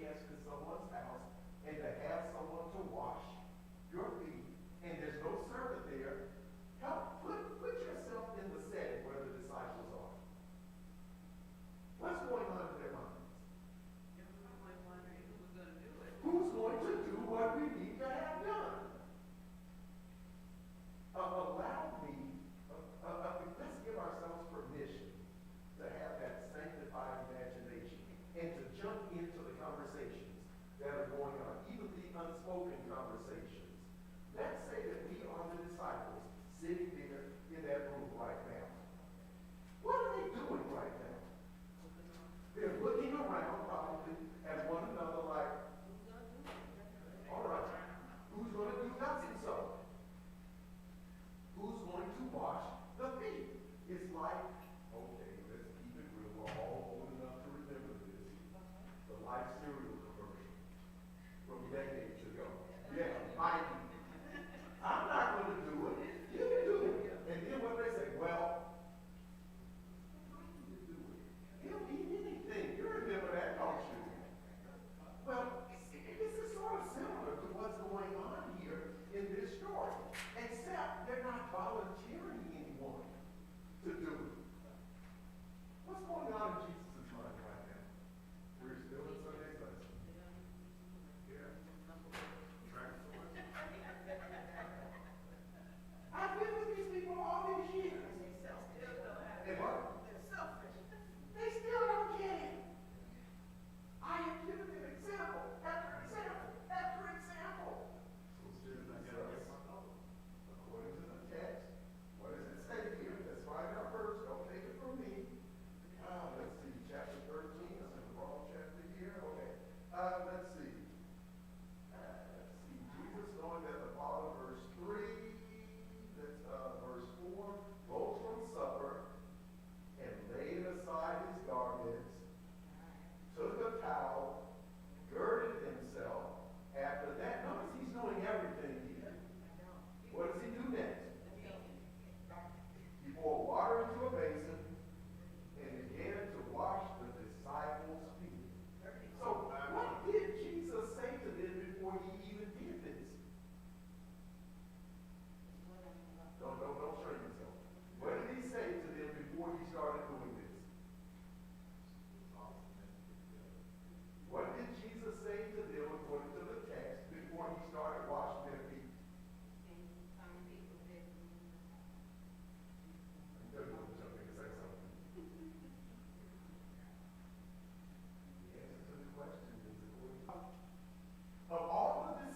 guest in someone's house and to have someone to wash your feet, and there's no servant there, put yourself in the setting where the disciples are. What's going on in their minds? Who's going to do what we need to have done? Allow me, let's give ourselves permission to have that sanctified imagination and to jump into the conversations that are going on, even the unspoken conversations. Let's say that we are the disciples sitting there in that room right now. What are they doing right now? They're looking around probably at one another like, all right, who's going to do such and so? Who's going to wash the feet? It's like, okay, let's keep it real. We're all old enough to remember this. The Life cereal commercial from decades ago. Yeah, Mikey. I'm not going to do it. You can do it. And then what they say, well, how do you do it? You don't need anything. You remember that, don't you? Well, this is sort of similar to what's going on here in this story, except they're not volunteering anyone to do it. What's going on in Jesus' mind right now? We're still in Sunday's lesson. Yeah. I've been with these people all these years. And what? They still don't get it. I have given them example after example after example. According to the text, what does it say here? Let's find out first. Don't take it from me. Let's see, chapter 13. I'm in the wrong chapter here. Okay. Let's see. Jesus, knowing that the Father, verse 3, that's verse 4, rose from supper and laid aside his garments, took a towel, girded himself. After that, notice he's doing everything here. What does he do next? He poured water into a basin and began to wash the disciples' feet. So, what did Jesus say to them before he even did this? Don't show yourself. What did he say to them before he started doing this? What did Jesus say to them according to the text before he started washing their feet? I'm going to jump in and say something. The answer to the question is according to of all the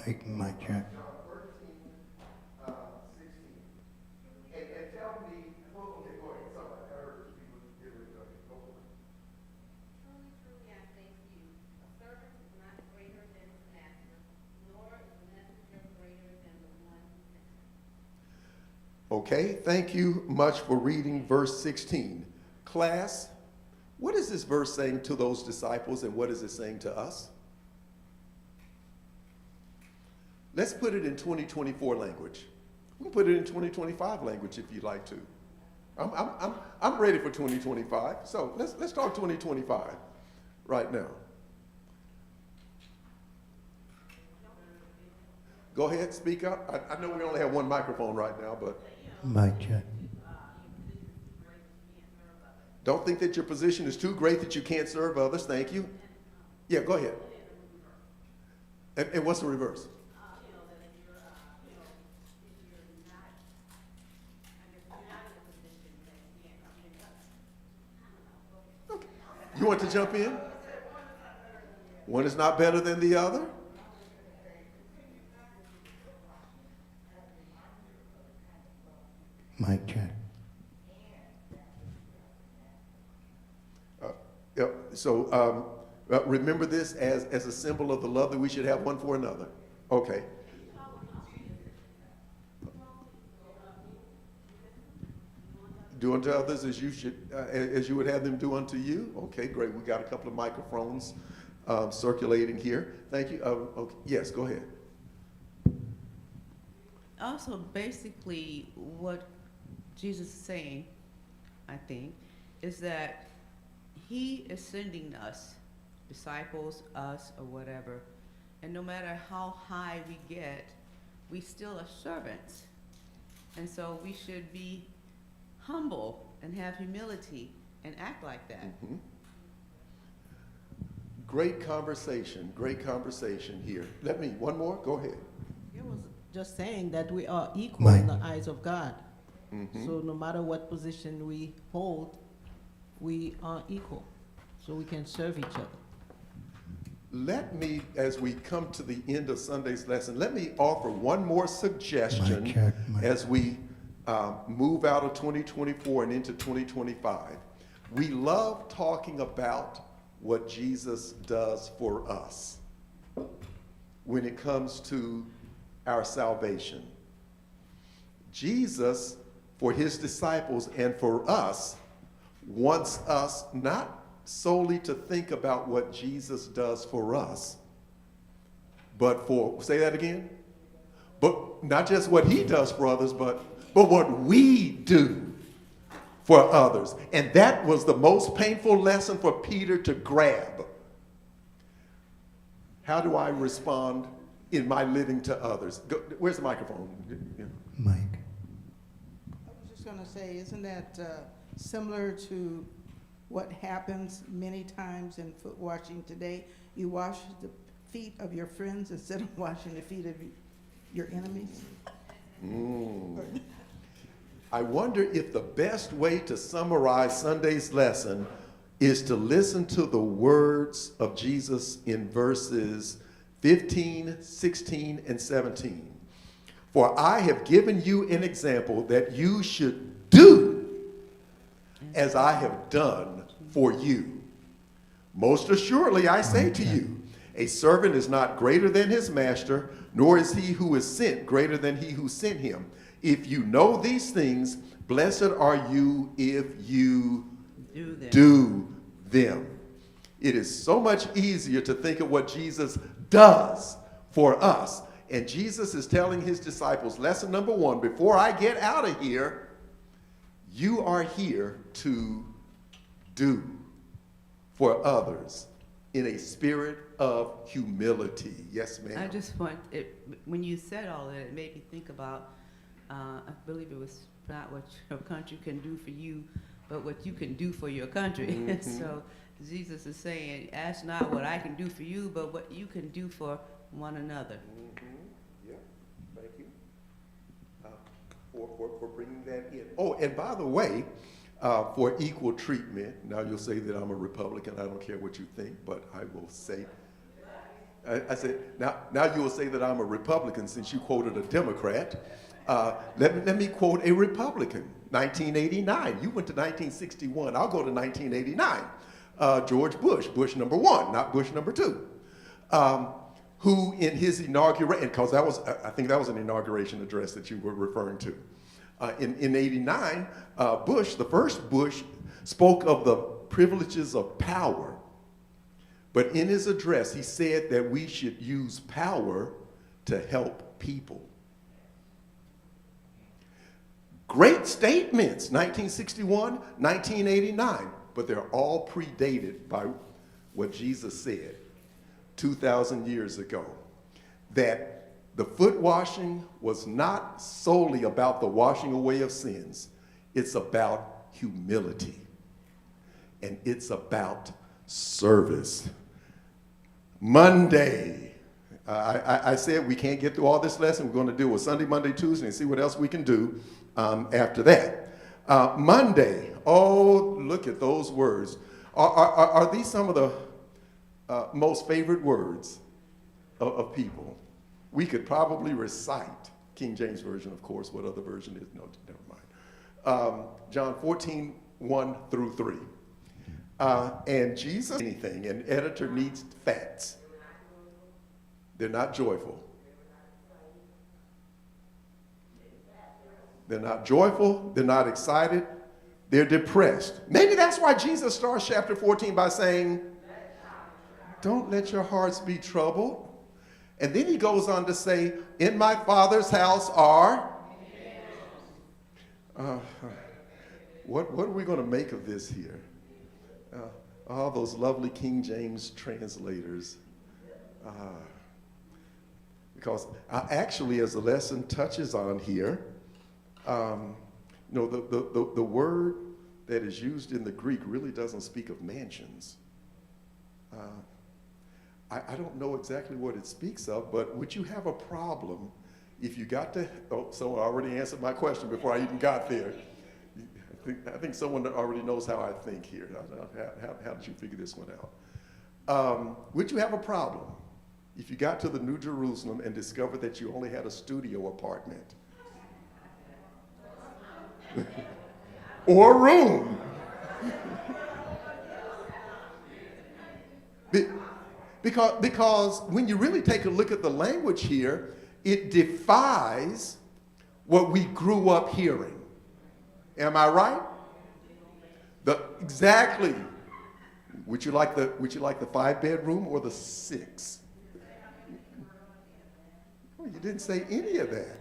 Mic check. John 13, 16. And tell me, well, okay, go ahead. Somebody, I heard people get ready to go for it. Truly, truly, I say to you, a servant is not greater than his master, nor is a messenger greater than the one who sent him. Okay, thank you much for reading verse 16. Class, what is this verse saying to those disciples and what is it saying to us? Let's put it in 2024 language. We can put it in 2025 language if you'd like to. I'm ready for 2025, so let's talk 2025 right now. Go ahead, speak up. I know we only have one microphone right now, but Mic check. don't think that your position is too great that you can't serve others. Thank you. Yeah, go ahead. And what's the reverse? Okay. You want to jump in? One is not better than the other? Mic check. Yep. So remember this as a symbol of the love that we should have one for another. Okay. Do unto others as you should, as you would have them do unto you. Okay, great. We got a couple of microphones circulating here. Thank you. Okay. Yes, go ahead. Also, basically, what Jesus is saying, I think, is that he is sending us, disciples, us, or whatever, and no matter how high we get, we still are servants. And so we should be humble and have humility and act like that. Mm-hmm. Great conversation here. One more, go ahead. It was just saying that we are equal Mike. in the eyes of God. Mm-hmm. So no matter what position we hold, we are equal. So we can serve each other. Let me, as we come to the end of Sunday's lesson, let me offer one more suggestion Mic check, mic. as we move out of 2024 and into 2025. We love talking about what Jesus does for us when it comes to our salvation. Jesus, for his disciples and for us, wants us not solely to think about what Jesus does for us, but for, say that again, but not just what he does for others, but what we do for others. And that was the most painful lesson for Peter to grab. How do I respond in my living to others? Where's the microphone? Mic. I was just going to say, isn't that similar to what happens many times in foot washing today? You wash the feet of your friends instead of washing the feet of your enemies. I wonder if the best way to summarize Sunday's lesson is to listen to the words of Jesus in verses 15, 16, and 17. For I have given you an example that you should do as I have done for you. Most assuredly, I say to you, a servant is not greater than his master, nor is he who is sent greater than he who sent him. If you know these things, blessed are you if you do them. It is so much easier to think of what Jesus does for us. And Jesus is telling his disciples, lesson number one, before I get out of here, you are here to do for others in a spirit of humility. Yes, ma'am. I just want it, when you said all that, it made me think about, I believe it was not what your country can do for you, but what you can do for your country. Mm-hmm. So Jesus is saying, ask not what I can do for you, but what you can do for one another. Mm-hmm. Yeah, thank you for bringing that in. Oh, and by the way, for equal treatment, now you'll say that I'm a Republican, I don't care what you think, but I will say, I said, now you will say that I'm a Republican since you quoted a Democrat. Let me quote a Republican. 1989. You went to 1961. I'll go to 1989. George Bush, Bush number 1, not Bush number 2, who in his inauguration, because I think that was an inauguration address that you were referring to. In 89, Bush, the first Bush, spoke of the privileges of power. But in his address, he said that we should use power to help people. Great statements, 1961, 1989, but they're all predated by what Jesus said 2,000 years ago, that the foot washing was not solely about the washing away of sins. It's about humility, and it's about service. Monday, I said we can't get through all this lesson. We're going to deal with Sunday, Monday, Tuesday, and see what else we can do after that. Monday, oh, look at those words. Are these some of the most favorite words of people? We could probably recite, King James Version, of course. What other version is? No, never mind. John 14, 1 through 3. And Jesus, anything, an editor needs facts. They're not joyful. They're not joyful. They're not excited. They're depressed. Maybe that's why Jesus starts chapter 14 by saying, don't let your hearts be troubled. And then he goes on to say, in my Father's house are... what are we going to make of this here? All those lovely King James translators. Because actually, as the lesson touches on here, the word that is used in the Greek really doesn't speak of mansions. I don't know exactly what it speaks of, but would you have a problem if you got to, someone already answered my question before I even got there. I think someone already knows how I think here. How did you figure this one out? Would you have a problem if you got to the New Jerusalem and discovered that you only had a studio apartment? Or a room? Because when you really take a look at the language here, it defies what we grew up hearing. Am I right? Exactly. Would you like the 5-bedroom or the 6? Well, you didn't say any of that.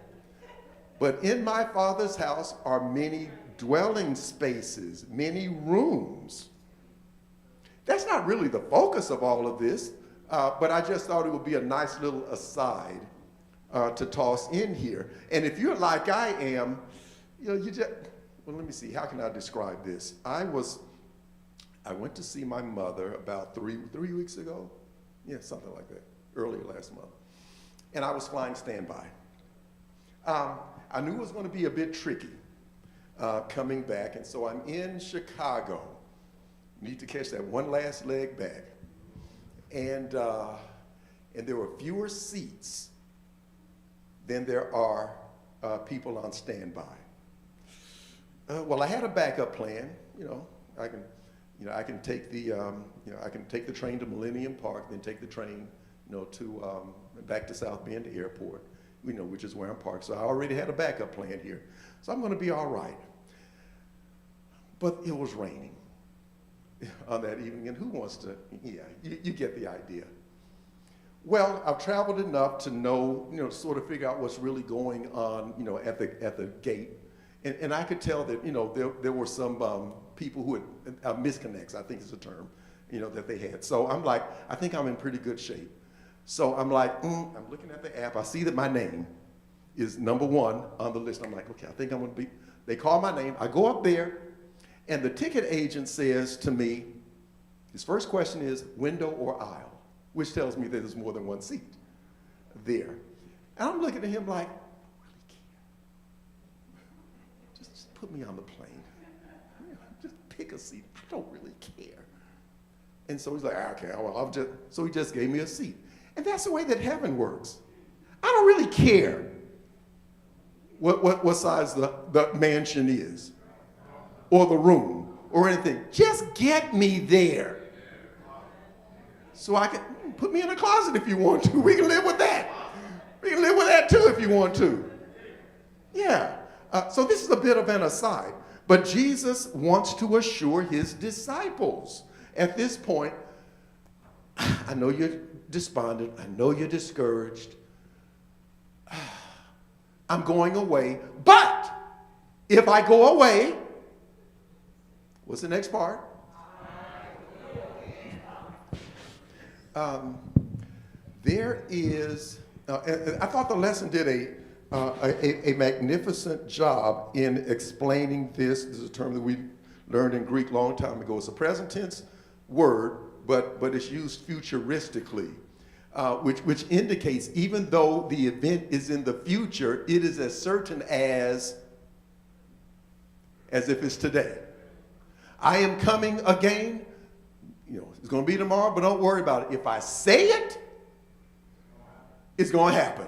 But in my Father's house are many dwelling spaces, many rooms. That's not really the focus of all of this, but I just thought it would be a nice little aside to toss in here. And if you're like I am, well, let me see, how can I describe this? I went to see my mother about three weeks ago. Yeah, something like that, earlier last month. And I was flying standby. I knew it was going to be a bit tricky coming back, and so I'm in Chicago. Need to catch that one last leg back. And there were fewer seats than there are people on standby. Well, I had a backup plan. I can take the train to Millennium Park, then take the train, to back to South Bend Airport, which is where I'm parked. So I already had a backup plan here. So I'm going to be all right. But it was raining on that evening, and who wants to? Yeah, you get the idea. Well, I've traveled enough to know, sort of figure out what's really going on, at the gate. And I could tell that, there were some people who had misconnects, I think is the term, that they had. So I'm like, I think I'm in pretty good shape. So I'm like, I'm looking at the app. I see that my name is number 1 on the list. I'm like, okay, I think I'm going to be. They call my name. I go up there, and the ticket agent says to me, his first question is window or aisle, which tells me that there's more than one seat there. And I'm looking at him like, just put me on the plane. Just pick a seat. I don't really care. And so he's like, okay, well, so he just gave me a seat. And that's the way that heaven works. I don't really care what size the mansion is or the room or anything. Just get me there. So I can put me in a closet if you want to. We can live with that. We can live with that too if you want to. Yeah. So this is a bit of an aside. But Jesus wants to assure his disciples at this point, I know you're despondent. I know you're discouraged. I'm going away. But if I go away, what's the next part? There is, I thought the lesson did a magnificent job in explaining this. This is a term that we learned in Greek a long time ago. It's a present tense word, but it's used futuristically, which indicates even though the event is in the future, it is as certain as if it's today. I am coming again. You know, it's going to be tomorrow, but don't worry about it. If I say it, it's going to happen.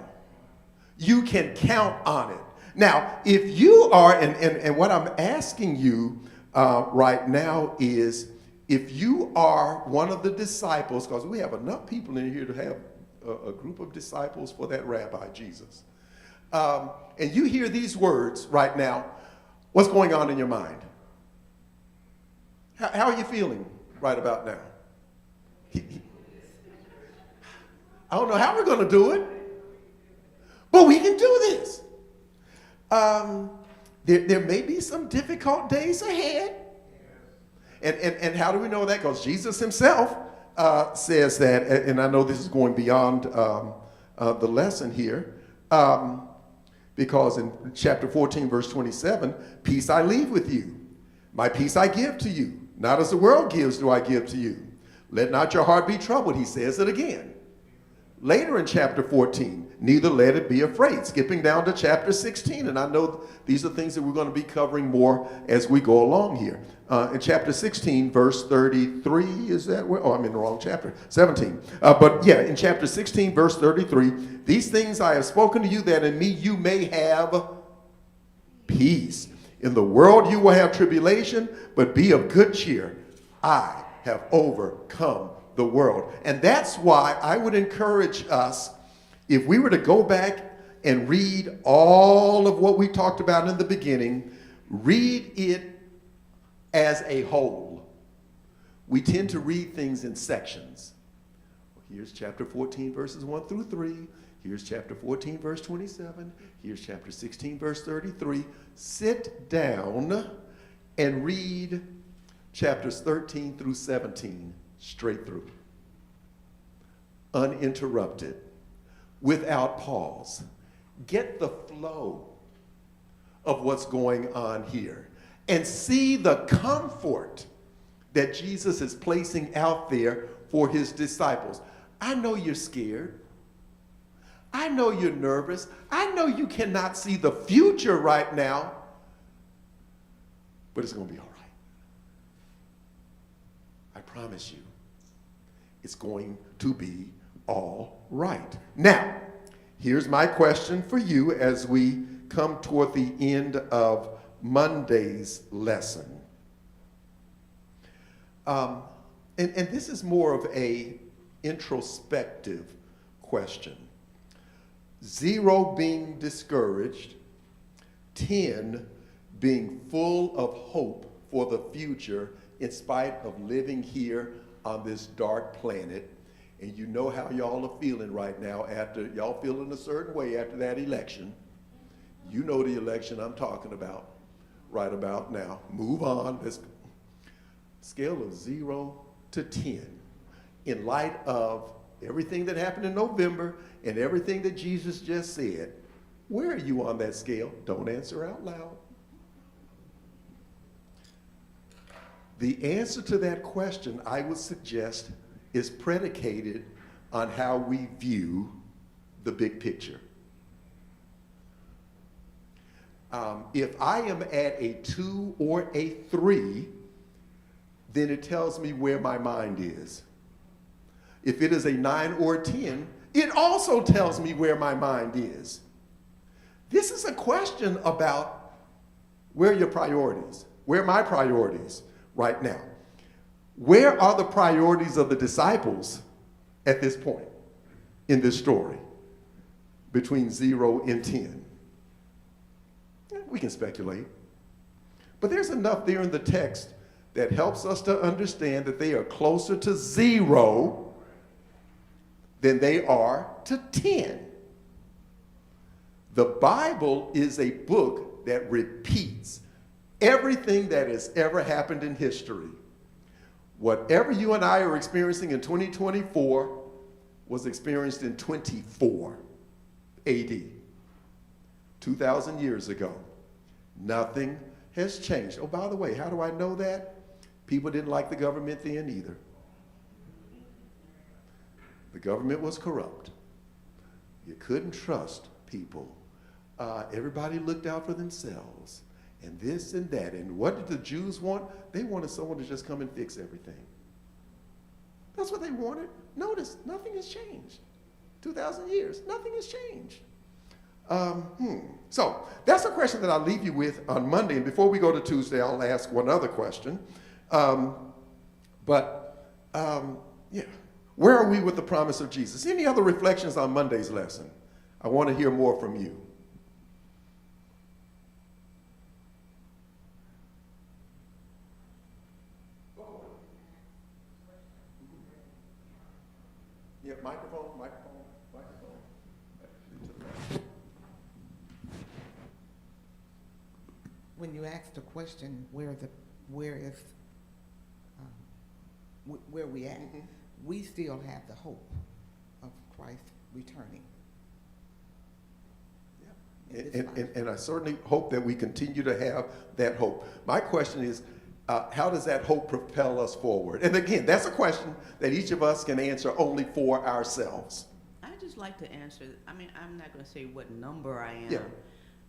You can count on it. Now, if you are, and what I'm asking you right now is, if you are one of the disciples, because we have enough people in here to have a group of disciples for that rabbi, Jesus, and you hear these words right now, what's going on in your mind? How are you feeling right about now? I don't know how we're going to do it, but we can do this. There may be some difficult days ahead. And how do we know that? Because Jesus himself says that, and I know this is going beyond the lesson here, because in chapter 14, verse 27, peace I leave with you. My peace I give to you. Not as the world gives do I give to you. Let not your heart be troubled. He says it again. Later in chapter 14, neither let it be afraid. Skipping down to chapter 16, and I know these are things that we're going to be covering more as we go along here. In chapter 16, verse 33, is that where? Oh, I'm in the wrong chapter. 17. But yeah, in chapter 16, verse 33, these things I have spoken to you that in me you may have peace. In the world you will have tribulation, but be of good cheer. I have overcome the world. And that's why I would encourage us, if we were to go back and read all of what we talked about in the beginning, read it as a whole. We tend to read things in sections. Here's chapter 14, verses 1 through 3. Here's chapter 14, verse 27. Here's chapter 16, verse 33. Sit down and read chapters 13 through 17 straight through, uninterrupted, without pause. Get the flow of what's going on here and see the comfort that Jesus is placing out there for his disciples. I know you're scared. I know you're nervous. I know you cannot see the future right now, but it's going to be all right. I promise you, it's going to be all right. Now, here's my question for you as we come toward the end of Monday's lesson. And this is more of a introspective question. 0 being discouraged, 10 being full of hope for the future in spite of living here on this dark planet. And you know how y'all are feeling right now after, y'all feeling a certain way after that election. You know the election I'm talking about right about now. Move on. Let's scale of 0 to 10. In light of everything that happened in November and everything that Jesus just said, where are you on that scale? Don't answer out loud. The answer to that question, I would suggest, is predicated on how we view the big picture. If I am at a 2 or a 3, then it tells me where my mind is. If it is a 9 or a 10, it also tells me where my mind is. This is a question about where are your priorities? Where are my priorities right now? Where are the priorities of the disciples at this point in this story between 0 and 10? We can speculate. But there's enough there in the text that helps us to understand that they are closer to 0 than they are to 10. The Bible is a book that repeats everything that has ever happened in history. Whatever you and I are experiencing in 2024 was experienced in 24 AD, 2,000 years ago. Nothing has changed. Oh, by the way, how do I know that? People didn't like the government then either. The government was corrupt. You couldn't trust people. Everybody looked out for themselves, and this and that. And what did the Jews want? They wanted someone to just come and fix everything. That's what they wanted. Notice, nothing has changed. 2,000 years, nothing has changed. So that's a question that I'll leave you with on Monday. And before we go to Tuesday, I'll ask one other question. Yeah, where are we with the promise of Jesus? Any other reflections on Monday's lesson? I want to hear more from you. Yeah, microphone. When you ask the question, where we at, Mm-hmm. we still have the hope of Christ returning. Yeah. In this life. And I certainly hope that we continue to have that hope. My question is, how does that hope propel us forward? And again, that's a question that each of us can answer only for ourselves. I just like to answer, I mean, I'm not going to say what number I am, Yeah.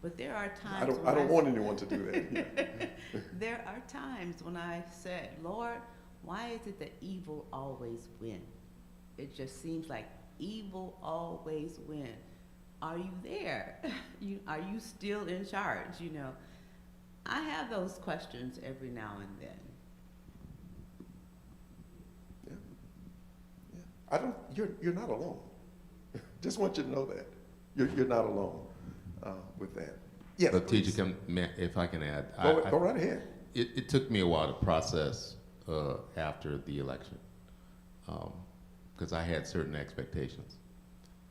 but there are times I don't want anyone to do that. Yeah. there are times when I said, Lord, why is it that evil always win? It just seems like evil always win. Are you there? Are you still in charge? You know, I have those questions every now and then. Yeah. You're not alone. Just want you to know that. You're not alone with that. Yes, But please. teacher, if I can add, Go right ahead. it took me a while to process after the election because I had certain expectations.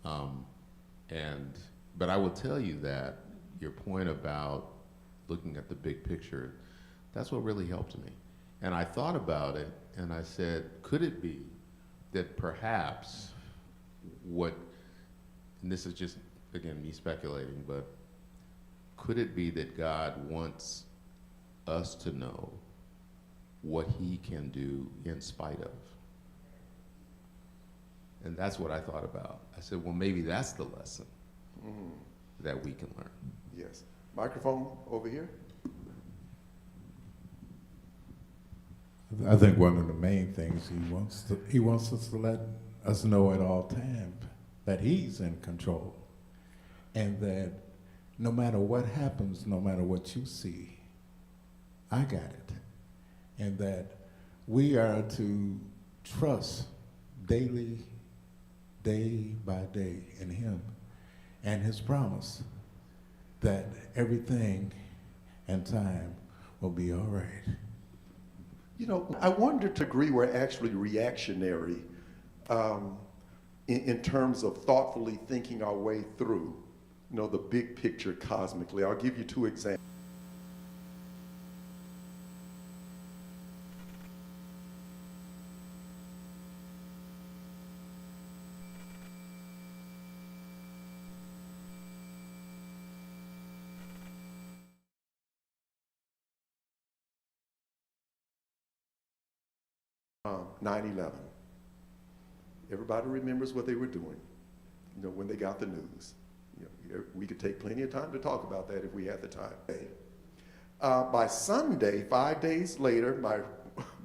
But I will tell you that your point about looking at the big picture, that's what really helped me. And I thought about it and I said, could it be that perhaps and this is just, again, me speculating, but could it be that God wants us to know what he can do in spite of? And that's what I thought about. I said, well, maybe that's the lesson that we can learn. Yes. Microphone over here. I think one of the main things he wants us to let us know at all times that he's in control, and that no matter what happens, no matter what you see, I got it, and that we are to trust daily, day by day in him and his promise that everything and time will be all right. You know, I wonder to degree we're actually reactionary in terms of thoughtfully thinking our way through, you know, the big picture cosmically. I'll give you two examples. Um, 9/11. Everybody remembers what they were doing, you know, when they got the news. You know, we could take plenty of time to talk about that if we had the time. By Sunday, 5 days later,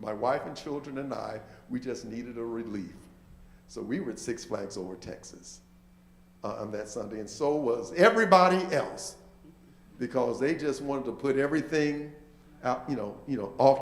my wife and children and I, we just needed a relief. So we were at Six Flags Over Texas on that Sunday, and so was everybody else, because they just wanted to put everything out, off